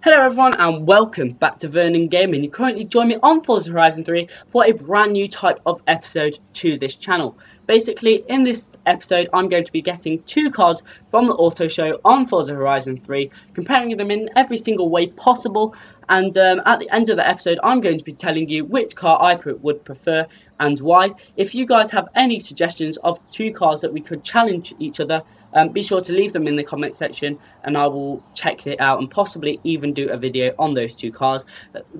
Hello everyone and welcome back to Vernon Gaming. You currently join me on Forza Horizon 3 for a brand new type of episode to this channel. Basically, in this episode I'm going to be getting two cars from the auto show on Forza Horizon 3, comparing them in every single way possible, and at the end of the episode I'm going to be telling you which car I would prefer and why. If you guys have any suggestions of two cars that we could challenge each other, be sure to leave them in the comment section and I will check it out and possibly even do a video on those two cars.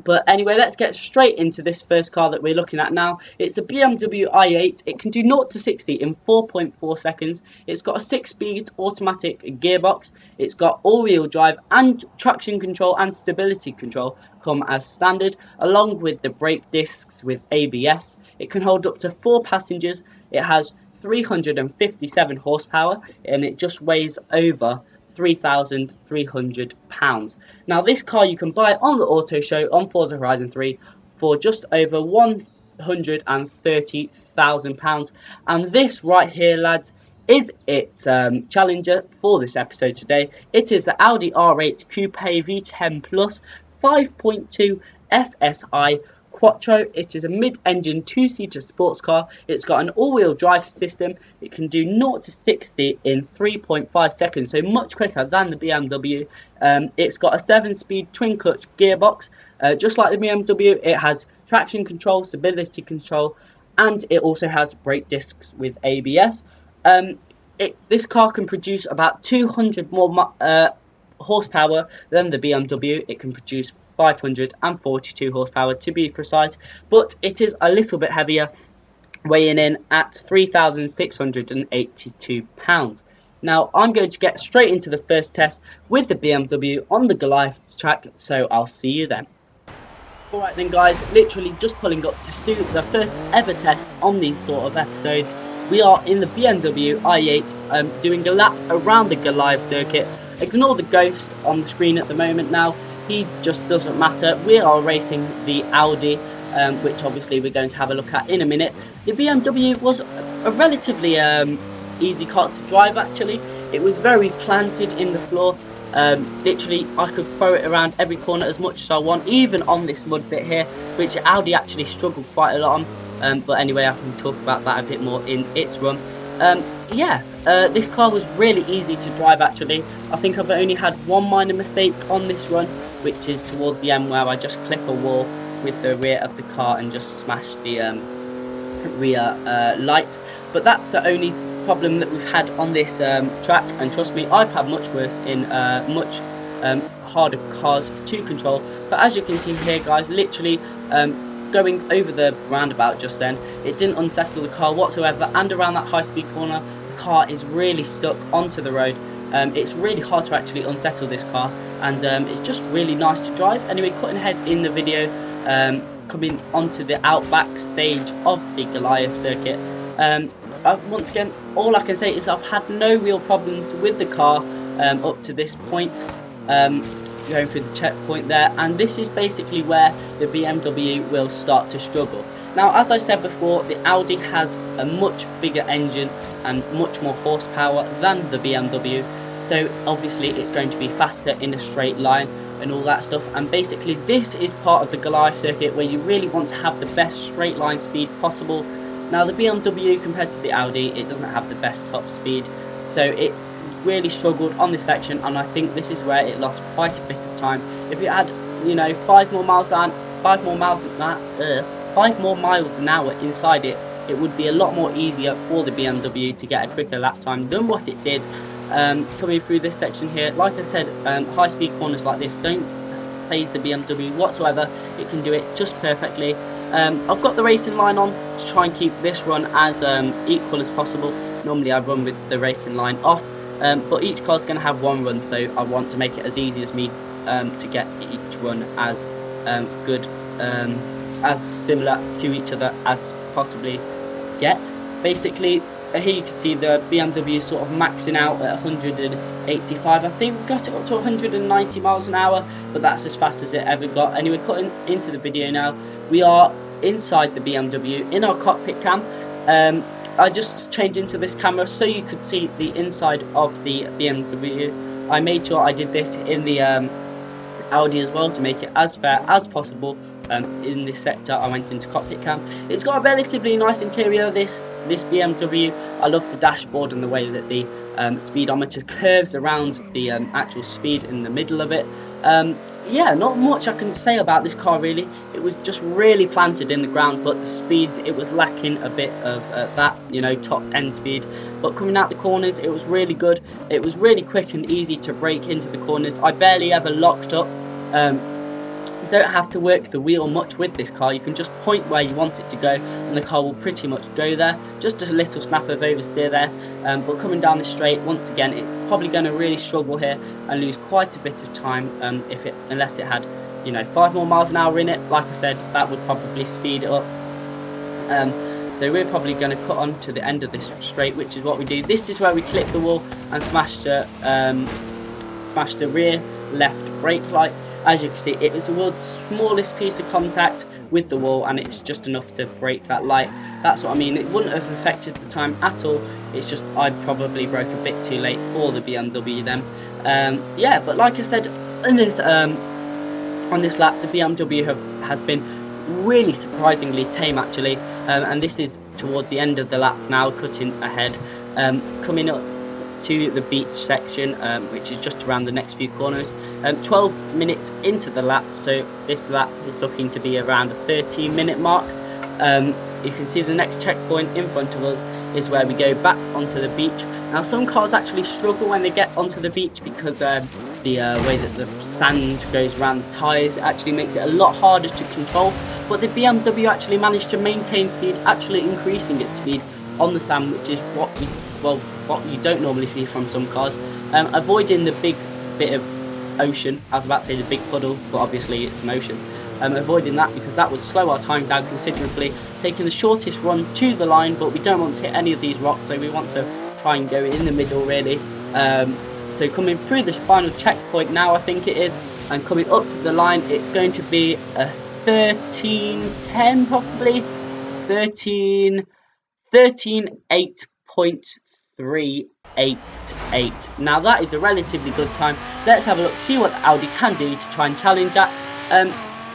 But anyway, let's get straight into this first car that we're looking at now. It's a BMW i8. It can do 0 to 60 in 4.4 seconds. It's got a 6-speed automatic gearbox. It's got all-wheel drive and traction control and stability control come as standard, along with the brake discs with ABS. It can hold up to 4 passengers. It has 357 horsepower and it just weighs over 3,300 pounds. Now this car you can buy on the auto show on Forza Horizon 3 for just over £130,000, and this right here, lads, is its challenger for this episode today. It is the Audi R8 Coupé V10 Plus 5.2 FSI Quattro. It is a mid-engine two-seater sports car. It's got an all-wheel drive system. It can do 0 to 60 in 3.5 seconds, so much quicker than the BMW. It's got a 7-speed twin-clutch gearbox. Just like the BMW, it has traction control, stability control, and it also has brake discs with ABS. This car can produce about 200 more horsepower than the BMW. It can produce 542 horsepower to be precise, but it is a little bit heavier, weighing in at 3,682 pounds. Now I'm going to get straight into the first test with the BMW on the Goliath track, so I'll see you then. Alright then guys, literally just pulling up to do the first ever test on these sort of episodes. We are in the BMW i8 doing a lap around the Goliath circuit. Ignore the ghost on the screen at the moment now, he just doesn't matter. We are racing the Audi, which obviously we're going to have a look at in a minute. The BMW was a relatively easy car to drive actually. It was very planted in the floor. Literally I could throw it around every corner as much as I want, even on this mud bit here, which Audi actually struggled quite a lot on. But anyway, I can talk about that a bit more in its run. This car was really easy to drive actually. I think I've only had one minor mistake on this run, which is towards the end where I just clip a wall with the rear of the car and just smash the rear light. But that's the only problem that we've had on this track, and trust me, I've had much worse in much harder cars to control. But as you can see here guys, literally going over the roundabout just then, it didn't unsettle the car whatsoever, and around that high speed corner the car is really stuck onto the road. It's really hard to actually unsettle this car, and it's just really nice to drive. Anyway, cutting ahead in the video, coming onto the outback stage of the Goliath circuit. Once again, all I can say is I've had no real problems with the car up to this point, going through the checkpoint there, and this is basically where the BMW will start to struggle. Now, as I said before, the Audi has a much bigger engine and much more horsepower than the BMW, so obviously it's going to be faster in a straight line and all that stuff. And basically this is part of the Goliath circuit where you really want to have the best straight line speed possible. Now the BMW compared to the Audi, it doesn't have the best top speed, so it really struggled on this section, and I think this is where it lost quite a bit of time. If it had, you know, 5 more miles an hour inside it, it would be a lot more easier for the BMW to get a quicker lap time than what it did. Coming through this section here, like I said, high speed corners like this don't phase the BMW whatsoever. It can do it just perfectly. I've got the racing line on to try and keep this run as equal as possible. Normally I run with the racing line off, but each car's going to have one run, so I want to make it as easy as me to get each run as good, as similar to each other as possibly get. Basically, here you can see the BMW is sort of maxing out at 185. I think we got it up to 190 miles an hour, but that's as fast as it ever got. Anyway, cutting into the video now, we are inside the BMW in our cockpit cam. I just changed into this camera so you could see the inside of the BMW. I made sure I did this in the Audi as well to make it as fair as possible. In this sector, I went into cockpit cam. It's got a relatively nice interior, this BMW. I love the dashboard and the way that the speedometer curves around the actual speed in the middle of it. Yeah, not much I can say about this car really. It was just really planted in the ground, but the speeds, it was lacking a bit of that, you know, top end speed. But coming out the corners, it was really good. It was really quick and easy to brake into the corners. I barely ever locked up. Don't have to work the wheel much with this car. You can just point where you want it to go and the car will pretty much go there. Just a little snap of oversteer there, but coming down the straight, once again, it's probably going to really struggle here and lose quite a bit of time unless it had, you know, 5 more miles an hour in it. Like I said, that would probably speed it up. So we're probably going to cut on to the end of this straight, which is what we do. This is where we clip the wall and smash the rear left brake light. As you can see, it is the world's smallest piece of contact with the wall, and it's just enough to break that light. That's what I mean. It wouldn't have affected the time at all. It's just I probably broke a bit too late for the BMW then. Yeah, but like I said, in this on this lap, the BMW has been really surprisingly tame actually, and this is towards the end of the lap now, cutting ahead, coming up to the beach section, which is just around the next few corners. 12 minutes into the lap, so this lap is looking to be around a 13-minute mark. You can see the next checkpoint in front of us is where we go back onto the beach. Now some cars actually struggle when they get onto the beach because the way that the sand goes around the tyres actually makes it a lot harder to control, but the BMW actually managed to maintain speed, actually increasing its speed on the sand, which is what you don't normally see from some cars. Avoiding the big bit of ocean, I was about to say the big puddle, but obviously it's an ocean. Avoiding that because that would slow our time down considerably, taking the shortest run to the line, but we don't want to hit any of these rocks, so we want to try and go in the middle really. So coming through this final checkpoint now, I think it is, and coming up to the line, it's going to be a 13.10 probably, 13.8.388. Now that is a relatively good time. Let's have a look, see what the Audi can do to try and challenge that.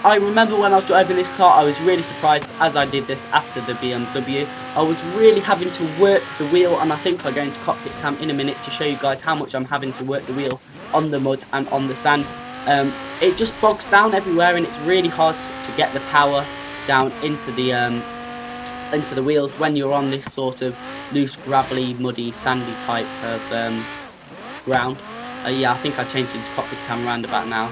I remember when I was driving this car, I was really surprised as I did this after the BMW. I was really having to work the wheel, and I think I'll go into cockpit cam in a minute to show you guys how much I'm having to work the wheel on the mud and on the sand. It just bogs down everywhere, and it's really hard to get the power down into the wheels when you're on this sort of loose, gravelly, muddy, sandy type of ground. Yeah, I think I changed it to cockpit cam roundabout now.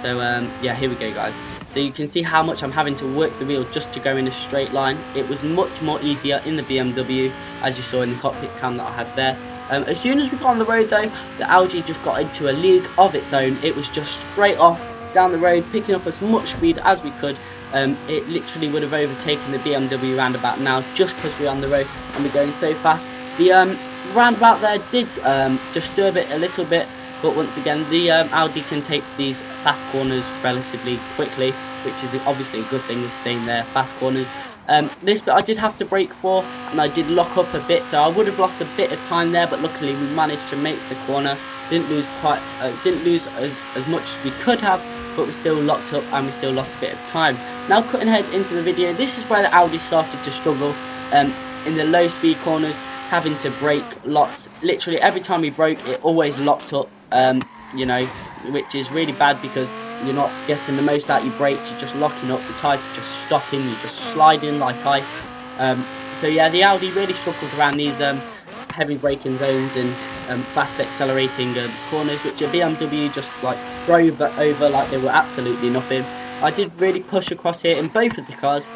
So yeah, here we go guys. So you can see how much I'm having to work the wheel just to go in a straight line. It was much more easier in the BMW, as you saw in the cockpit cam that I had there. As soon as we got on the road though, the Audi just got into a league of its own. It was just straight off down the road, picking up as much speed as we could. It literally would have overtaken the BMW roundabout now, just because we're on the road and we're going so fast. The roundabout there did disturb it a little bit, but once again the Audi can take these fast corners relatively quickly, which is obviously a good thing, the same there, fast corners. This bit I did have to brake for, and I did lock up a bit, so I would have lost a bit of time there, but luckily we managed to make the corner. Didn't lose as much as we could have, but we still locked up and we still lost a bit of time. Now cutting ahead into the video, this is where the Audi started to struggle in the low speed corners, having to brake lots. Literally every time we broke, it always locked up, you know, which is really bad because you're not getting the most out of your brakes, you're just locking up, the tyres are just stopping, you're just sliding like ice. So yeah, the Audi really struggled around these heavy braking zones and fast accelerating corners, which a BMW just like drove over like they were absolutely nothing. I did really push across here in both of the cars,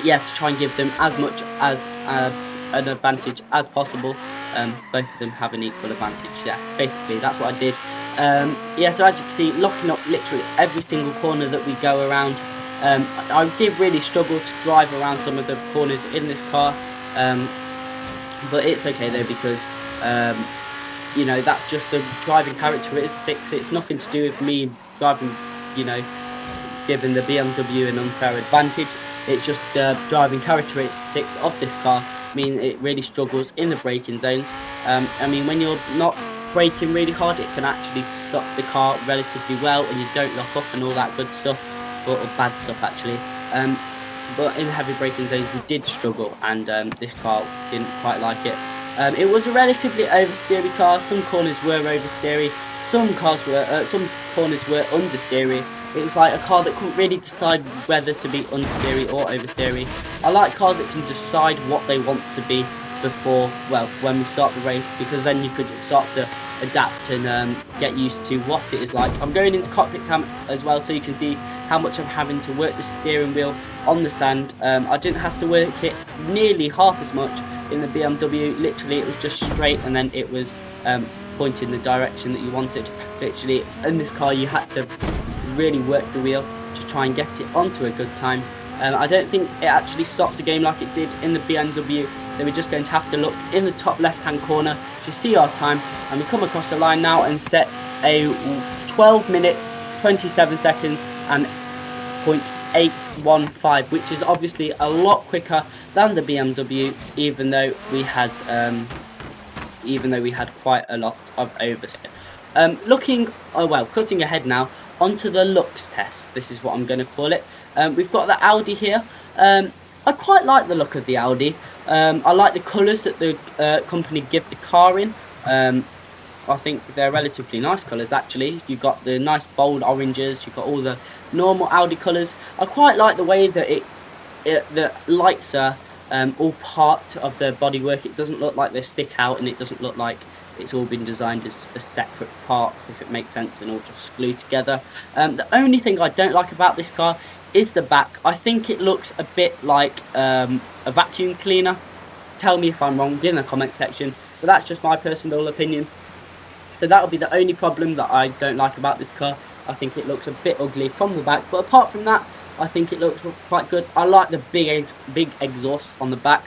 yeah, to try and give them as much as an advantage as possible. Both of them have an equal advantage. Yeah, basically that's what I did. Yeah, so as you can see, locking up literally every single corner that we go around. I did really struggle to drive around some of the corners in this car, but it's okay though, because you know, that's just the driving characteristics. It's nothing to do with me driving, you know, giving the BMW an unfair advantage. It's just the driving characteristics of this car. I mean, it really struggles in the braking zones. I mean, when you're not braking really hard, it can actually stop the car relatively well, and you don't lock up and all that good stuff, or bad stuff actually. But in heavy braking zones we did struggle, and this car didn't quite like it. It was a relatively oversteery car. Some corners were oversteery, some corners were understeery. It was like a car that couldn't really decide whether to be understeery or oversteery. I like cars that can decide what they want to be before, well, when we start the race, because then you could start to adapt and get used to what it is like. I'm going into cockpit cam as well, so you can see how much I'm having to work the steering wheel on the sand. I didn't have to work it nearly half as much in the BMW. Literally it was just straight, and then it was pointing the direction that you wanted. Literally in this car you had to really work the wheel to try and get it onto a good time. I don't think it actually stops the game like it did in the BMW, so we're just going to have to look in the top left hand corner to see our time, and we come across the line now and set a 12 minutes 27 seconds and 0.815, which is obviously a lot quicker than the BMW, even though we had quite a lot of oversteer. Cutting ahead now onto the looks test. This is what I'm going to call it. We've got the Audi here. I quite like the look of the Audi. I like the colours that the company give the car in. I think they're relatively nice colours actually. You've got the nice bold oranges, you've got all the normal Audi colours. I quite like the way that the lights are all part of the bodywork. It doesn't look like they stick out, and it doesn't look like it's all been designed as separate parts, if it makes sense, and all just glued together. The only thing I don't like about this car is the back. I think it looks a bit like a vacuum cleaner. Tell me if I'm wrong in the comment section, but that's just my personal opinion. So that'll be the only problem that I don't like about this car. I think it looks a bit ugly from the back, but apart from that, I think it looks quite good. I like the big exhaust on the back,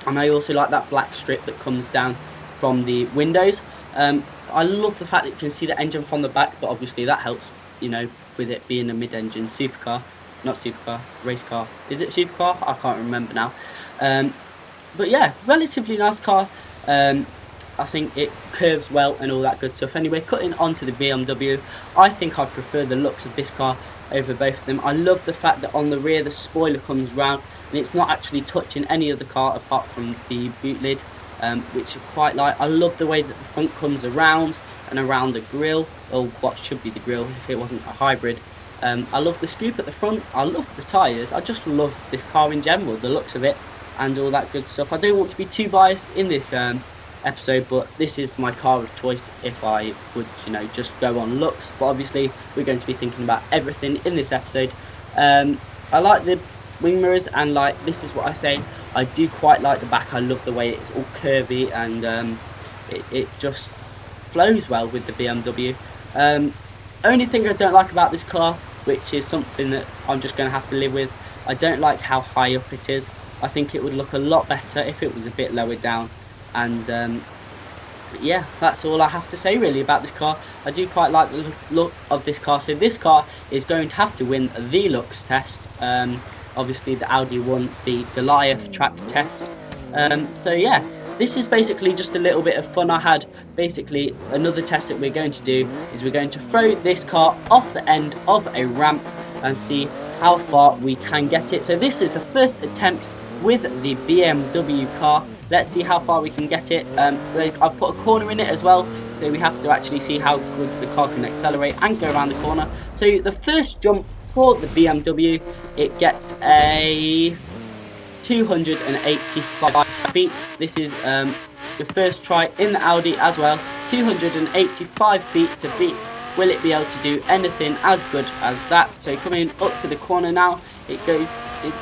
and I also like that black strip that comes down from the windows. I love the fact that you can see the engine from the back, but obviously that helps, you know, with it being a mid-engine supercar. Not supercar, race car. Is it supercar? I can't remember now. But yeah, relatively nice car. I think it curves well and all that good stuff. Anyway, cutting onto the BMW, I think I prefer the looks of this car over both of them. I love the fact that on the rear the spoiler comes round and it's not actually touching any of the car apart from the boot lid, which I quite like. I love the way that the front comes around and around the grille, or what should be the grille if it wasn't a hybrid. I love the scoop at the front, I love the tyres, I just love this car in general, the looks of it and all that good stuff. I don't want to be too biased in this episode, but this is my car of choice if I would, you know, just go on looks. But obviously we're going to be thinking about everything in this episode. I like the wing mirrors, and like, this is what I say, I do quite like the back. I love the way it's all curvy, and it just flows well with the BMW. Only thing I don't like about this car, which is something that I'm just going to have to live with, I don't like how high up it is. I think it would look a lot better if it was a bit lower down. And yeah, that's all I have to say really about this car. I do quite like the look of this car, so this car is going to have to win the looks test. Obviously the Audi won the Goliath track test. So yeah, this is basically just a little bit of fun I had. Basically, another test that we're going to do is we're going to throw this car off the end of a ramp and see how far we can get it. So this is the first attempt with the BMW car. Let's see how far we can get it. I've put a corner in it as well, so we have to actually see how good the car can accelerate and go around the corner. So the first jump for the BMW, it gets a 285 feet. This is the first try in the Audi as well. 285 feet to beat. Will it be able to do anything as good as that? So coming up to the corner now, it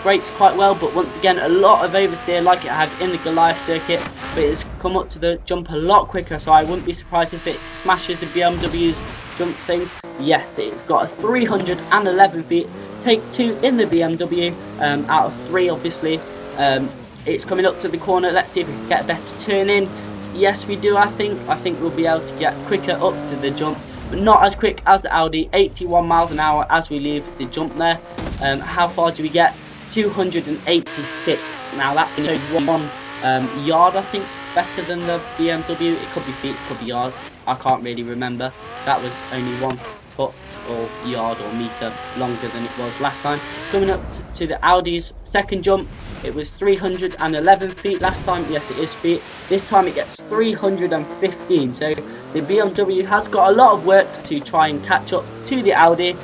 brakes quite well, but once again a lot of oversteer like it had in the Goliath circuit, but it's come up to the jump a lot quicker, so I wouldn't be surprised if it smashes the BMW's jump thing. Yes, it's got a 311 feet, take 2 in the BMW out of 3 obviously. It's coming up to the corner. Let's see if we can get a better turn in. Yes, we do. I think we'll be able to get quicker up to the jump, but not as quick as the Audi. 81 miles an hour as we leave the jump there. How far do we get? 286. Now that's in one yard, I think. better than the BMW. It could be feet, it could be yards. I can't really remember. That was only 1 foot or yard or meter longer than it was last time. Coming up to the Audi's second jump, it was 311 feet last time. Yes, it is feet. This time it gets 315. So the BMW has got a lot of work to try and catch up to the Audi.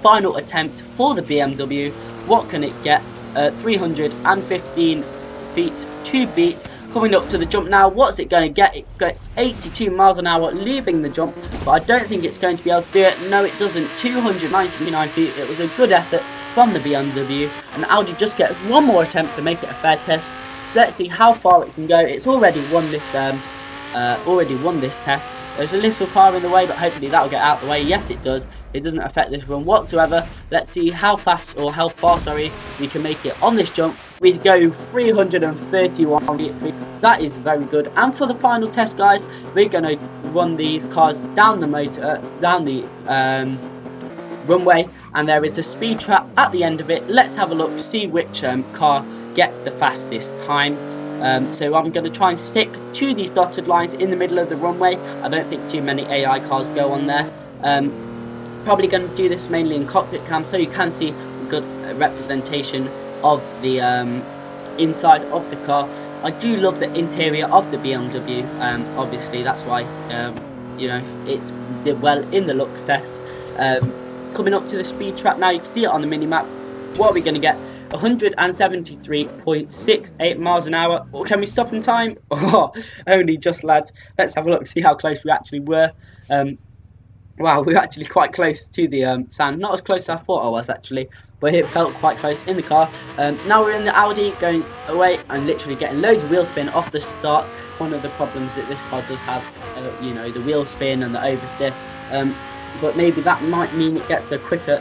Final attempt for the BMW. What can it get? 315 feet to beat. Coming up to the jump now, what's it going to get? It gets 82 miles an hour leaving the jump, but I don't think it's going to be able to do it. No, it doesn't. 299 feet. It was a good effort from the BMW, and Audi just gets one more attempt to make it a fair test. So let's see how far it can go. It's already won this test. There's a little car in the way, but hopefully that'll get out of the way. Yes, it does. It doesn't affect this run whatsoever. Let's see how fast, or how far, sorry, we can make it on this jump. We go 331 feet. That is very good. And for the final test, guys, we're going to run these cars down the runway, and there is a speed trap at the end of it. Let's have a look, see which car gets the fastest time. So I'm going to try and stick to these dotted lines in the middle of the runway. I don't think too many AI cars go on there. Probably going to do this mainly in cockpit cam, so you can see a good representation of the inside of the car. I do love the interior of the BMW. Obviously that's why you know, it's did well in the looks test. Coming up to the speed trap now, you can see it on the mini map. What are we going to get? 173.68 miles an hour. Or can we stop in time? Oh, only just, lads. Let's have a look, see how close we actually were. Wow, we were actually quite close to the sand. Not as close as I thought I was actually, but it felt quite close in the car. Now we're in the Audi, going away and literally getting loads of wheel spin off the start. One of the problems that this car does have, you know, the wheel spin and the oversteer. But maybe that might mean it gets a quicker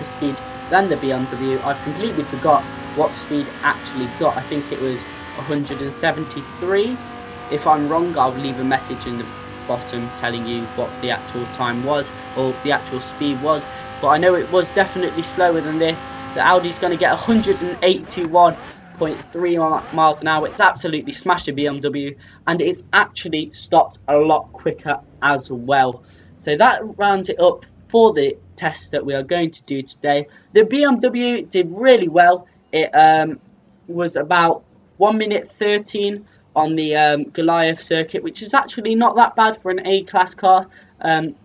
speed than the BMW. I've completely forgot what speed actually got. I think it was 173. If I'm wrong, I'll leave a message in the bottom telling you what the actual time was, or the actual speed was, but I know it was definitely slower than this. The Audi's going to get 181.3 miles an hour. It's absolutely smashed the BMW, and it's actually stopped a lot quicker as well. So that rounds it up for the test that we are going to do today. The BMW did really well. It was about 1 minute 13 on the Goliath circuit, which is actually not that bad for an A-class car. The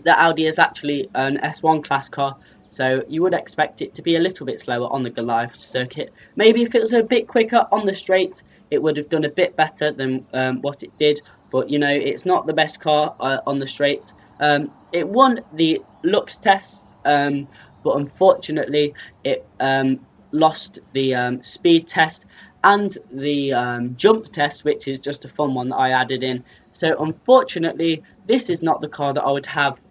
Audi is actually an S1 class car, so you would expect it to be a little bit slower on the Goliath circuit. Maybe if it was a bit quicker on the straights, it would have done a bit better than what it did, but you know, it's not the best car on the straights. It won the looks test, but unfortunately it lost the speed test and the jump test, which is just a fun one that I added in. So unfortunately this is not the car that I would have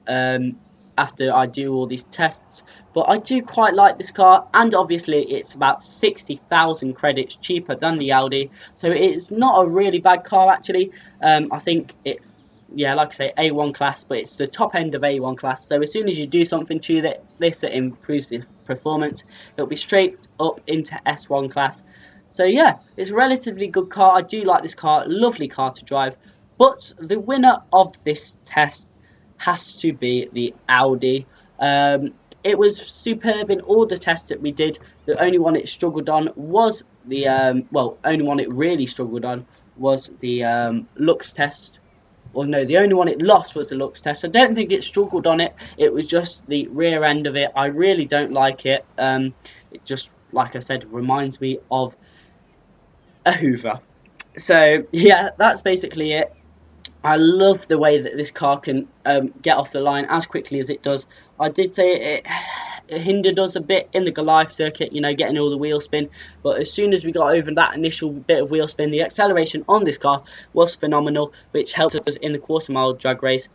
after I do all these tests, but I do quite like this car, and obviously it's about 60,000 credits cheaper than the Audi, so it's not a really bad car actually. I think it's, yeah, like I say, A1 class, but it's the top end of A1 class, so as soon as you do something to this that improves the performance, it'll be straight up into S1 class. So yeah, it's a relatively good car. I do like this car, lovely car to drive, but the winner of this test has to be the Audi. It was superb in all the tests that we did. The only one it struggled on was the only one it really struggled on was the looks test. Well, no, the only one it lost was the looks test. I don't think it struggled on it. It was just the rear end of it. I really don't like it. It just, like I said, reminds me of a Hoover. So yeah, that's basically it. I love the way that this car can get off the line as quickly as it does. I did say it hindered us a bit in the Goliath circuit, you know, getting all the wheel spin, but as soon as we got over that initial bit of wheel spin, the acceleration on this car was phenomenal, which helped us in the quarter mile drag race